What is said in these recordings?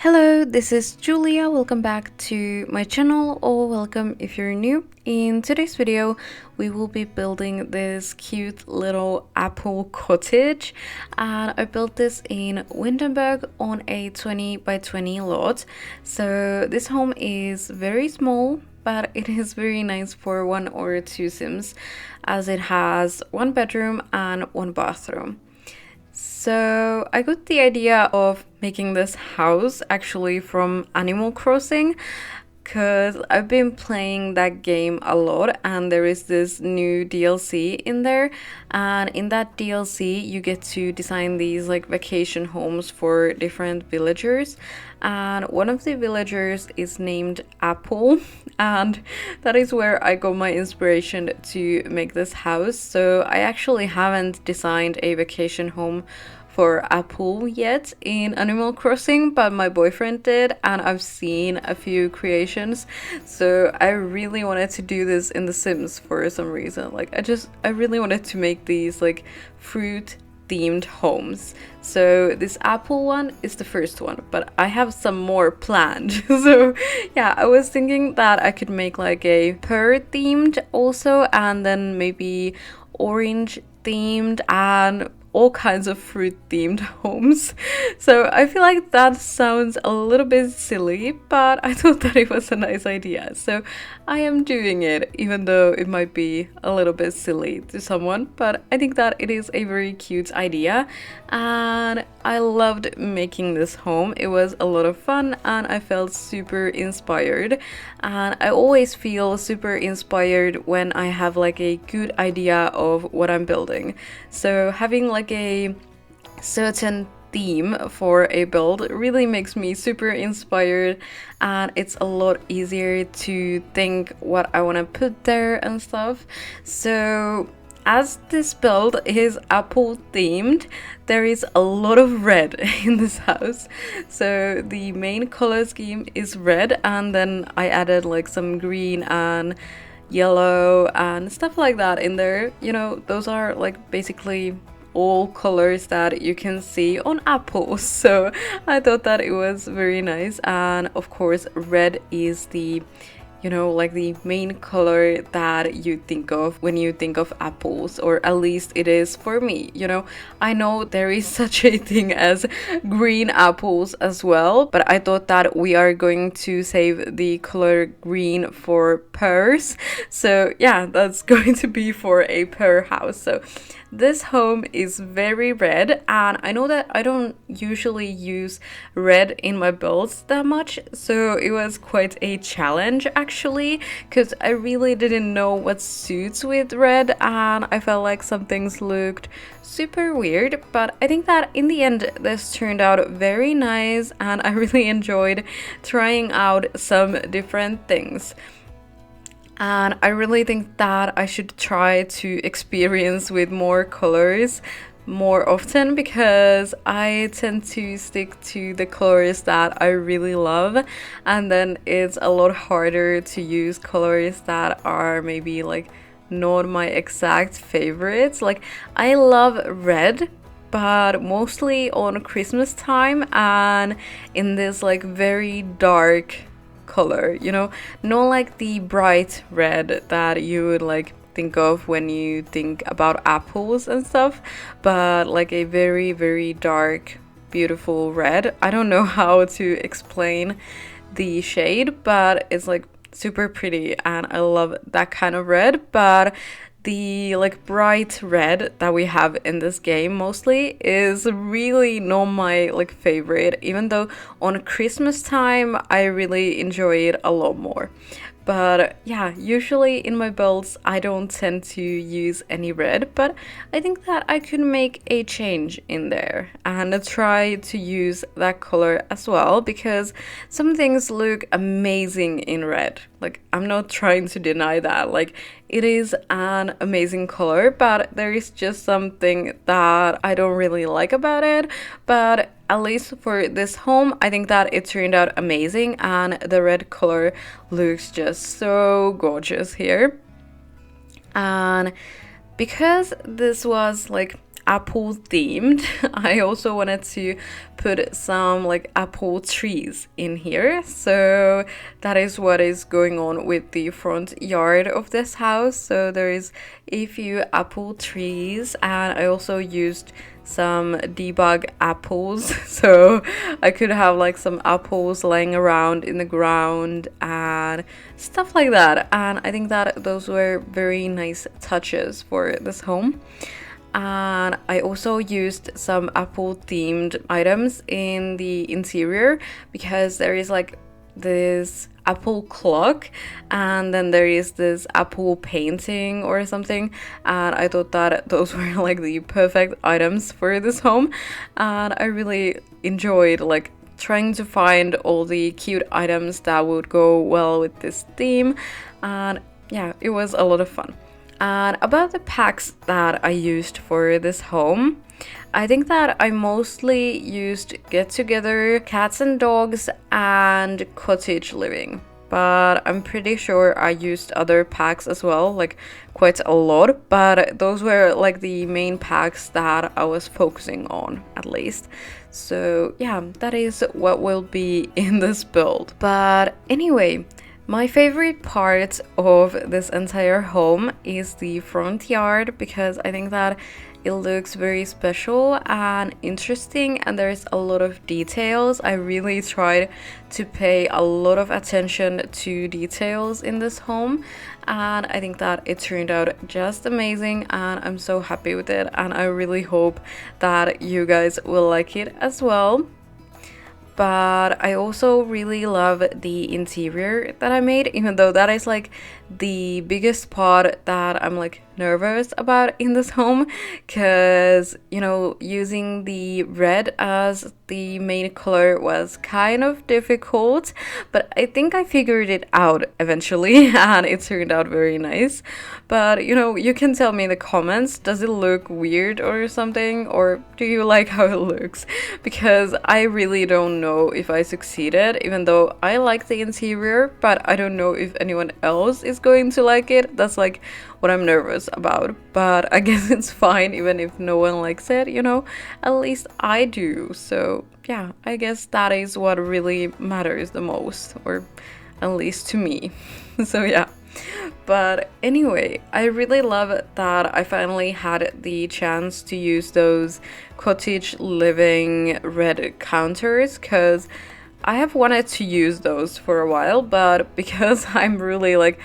Hello, this is Julia. Welcome back to my channel, or welcome if you're new. In today's video, we will be building this cute little apple cottage, and I built this in Windenburg on a 20 by 20 lot. So this home is very small, but it is very nice for 1 or 2 sims, as it has 1 bedroom and 1 bathroom. So I got the idea of making this house actually from Animal Crossing, because I've been playing that game a lot, and there is this new DLC in there, and in that DLC you get to design these like vacation homes for different villagers, and one of the villagers is named Apple, and that is where I got my inspiration to make this house. So I actually haven't designed a vacation home for Apple yet in Animal Crossing, but my boyfriend did, and I've seen a few creations. So I really wanted to do this in The Sims for some reason. Like I really wanted to make these like fruit themed homes. So this apple one is the first one, but I have some more planned. So yeah, I was thinking that I could make like a pear themed also, and then maybe orange themed and all kinds of fruit themed homes. So I feel like that sounds a little bit silly, but I thought that it was a nice idea. So I am doing it, even though it might be a little bit silly to someone, but I think that it is a very cute idea, and I loved making this home. It was a lot of fun, and I felt super inspired, and I always feel super inspired when I have like a good idea of what I'm building. So having like a certain theme for a build really makes me super inspired, and it's a lot easier to think what I want to put there and stuff. So as this build is apple themed, there is a lot of red in this house. So the main color scheme is red, and then I added like some green and yellow and stuff like that in there. You know, those are like basically all colors that you can see on apples. So I thought that it was very nice, and of course red is the, you know, like the main color that you think of when you think of apples, or at least it is for me. You know, I know there is such a thing as green apples as well, but I thought that we are going to save the color green for pears. So yeah, that's going to be for a pear house. So this home is very red, and I know that I don't usually use red in my builds that much, so it was quite a challenge actually, because I really didn't know what suits with red, and I felt like some things looked super weird, but I think that in the end this turned out very nice, and I really enjoyed trying out some different things. And I really think that I should try to experience with more colors more often, because I tend to stick to the colors that I really love, and then it's a lot harder to use colors that are maybe like not my exact favorites. Like I love red, but mostly on Christmas time and in this like very dark color, you know, not like the bright red that you would like think of when you think about apples and stuff, but like a very, very dark, beautiful red. I don't know how to explain the shade, but it's like super pretty, and I love that kind of red. But the like bright red that we have in this game mostly is really not my like favorite, even though on Christmas time I really enjoy it a lot more. But yeah, usually in my builds I don't tend to use any red, but I think that I could make a change in there and try to use that color as well, because some things look amazing in red. Like I'm not trying to deny that, like it is an amazing color, but there is just something that I don't really like about it. But at least for this home, I think that it turned out amazing, and the red color looks just so gorgeous here. And because this was like apple themed. I also wanted to put some like apple trees in here, so that is what is going on with the front yard of this house. So there is a few apple trees, and I also used some debug apples so I could have like some apples laying around in the ground and stuff like that. And I think that those were very nice touches for this home. And I also used some apple themed items in the interior because there is like this apple clock and then there is this apple painting or something, and I thought that those were like the perfect items for this home. And I really enjoyed like trying to find all the cute items that would go well with this theme, and yeah, it was a lot of fun. And about the packs that I used for this home, I think that I mostly used Get Together, Cats and Dogs, and Cottage Living. But I'm pretty sure I used other packs as well, like quite a lot. But those were like the main packs that I was focusing on, at least. So yeah, that is what will be in this build. But anyway, my favorite part of this entire home is the front yard because I think that it looks very special and interesting, and there's a lot of details. I really tried to pay a lot of attention to details in this home, and I think that it turned out just amazing, and I'm so happy with it, and I really hope that you guys will like it as well. But I also really love the interior that I made, even though that is like the biggest part that I'm like nervous about in this home, because you know, using the red as the main color was kind of difficult, but I think I figured it out eventually and it turned out very nice. But you know, you can tell me in the comments, does it look weird or something, or do you like how it looks? Because I really don't know if I succeeded, even though I like the interior, but I don't know if anyone else is going to like it. That's like what I'm nervous about, but I guess it's fine even if no one likes it, you know, at least I do. So yeah, I guess that is what really matters the most, or at least to me. So yeah. But anyway, I really love that I finally had the chance to use those cottage living red counters, because I have wanted to use those for a while, but because I'm really like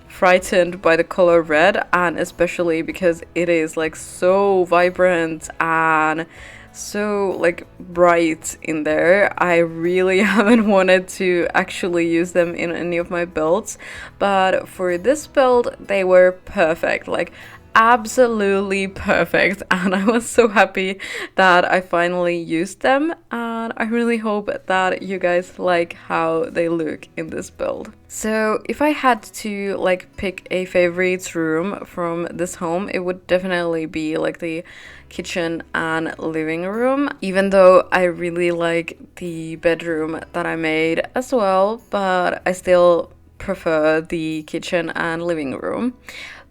frightened by the color red, and especially because it is like so vibrant and so like bright in there, I really haven't wanted to actually use them in any of my builds. But for this build they were perfect, like absolutely perfect, and I was so happy that I finally used them, and I really hope that you guys like how they look in this build. So if I had to like pick a favorite room from this home, it would definitely be like the kitchen and living room, even though I really like the bedroom that I made as well, but I still prefer the kitchen and living room.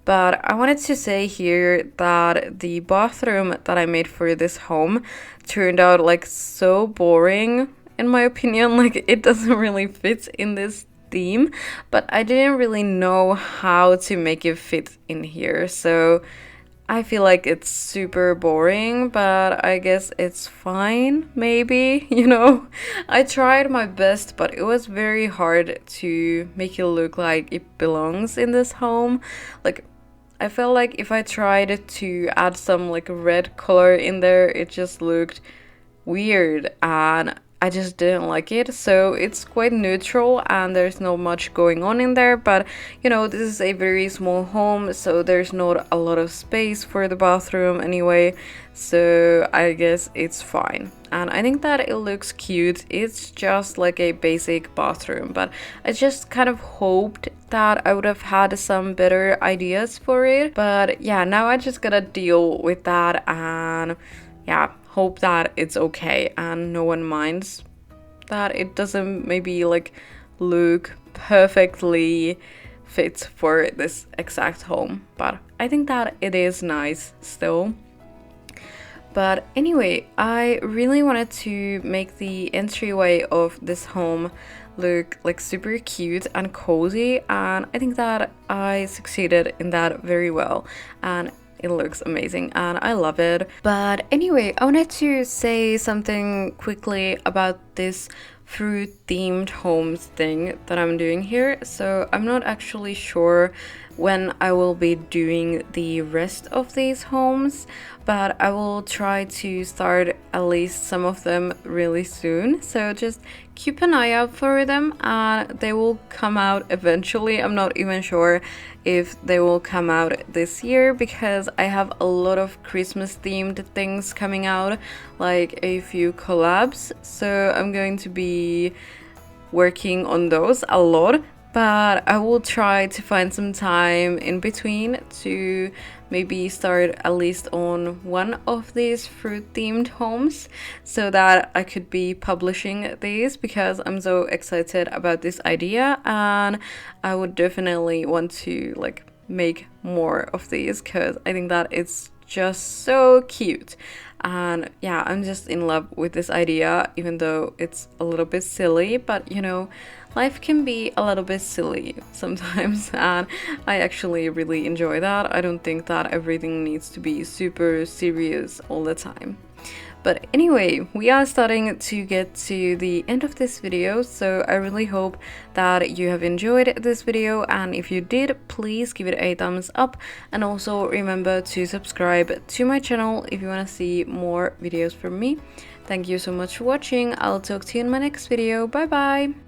But I wanted to say here that the bathroom that I made for this home turned out like so boring in my opinion. Like it doesn't really fit in this theme, but I didn't really know how to make it fit in here. So I feel like it's super boring, but I guess it's fine, maybe, you know. I tried my best, but it was very hard to make it look like it belongs in this home. Like I felt like if I tried to add some like red color in there, it just looked weird and I just didn't like it. So it's quite neutral and there's not much going on in there, but you know, this is a very small home, so there's not a lot of space for the bathroom anyway, so I guess it's fine. And I think that it looks cute. It's just like a basic bathroom, but I just kind of hoped that I would have had some better ideas for it. But yeah, now I just gotta deal with that and yeah, hope that it's okay and no one minds that it doesn't maybe like look perfectly fit for this exact home. But I think that it is nice still. But anyway, I really wanted to make the entryway of this home look like super cute and cozy, and I think that I succeeded in that very well, and it looks amazing and I love it. But anyway, I wanted to say something quickly about this fruit themed homes thing that I'm doing here. So I'm not actually sure when I will be doing the rest of these homes, but I will try to start at least some of them really soon. So just keep an eye out for them and they will come out eventually. I'm not even sure if they will come out this year because I have a lot of Christmas themed things coming out, like a few collabs. So I'm going to be working on those a lot, but I will try to find some time in between to maybe start at least on one of these fruit themed homes so that I could be publishing these, because I'm so excited about this idea and I would definitely want to like make more of these because I think that it's just so cute. And yeah, I'm just in love with this idea, even though it's a little bit silly, but you know, life can be a little bit silly sometimes and I actually really enjoy that. I don't think that everything needs to be super serious all the time. But anyway, we are starting to get to the end of this video, so I really hope that you have enjoyed this video, and if you did, please give it a thumbs up, and also remember to subscribe to my channel if you want to see more videos from me. Thank you so much for watching. I'll talk to you in my next video. Bye bye!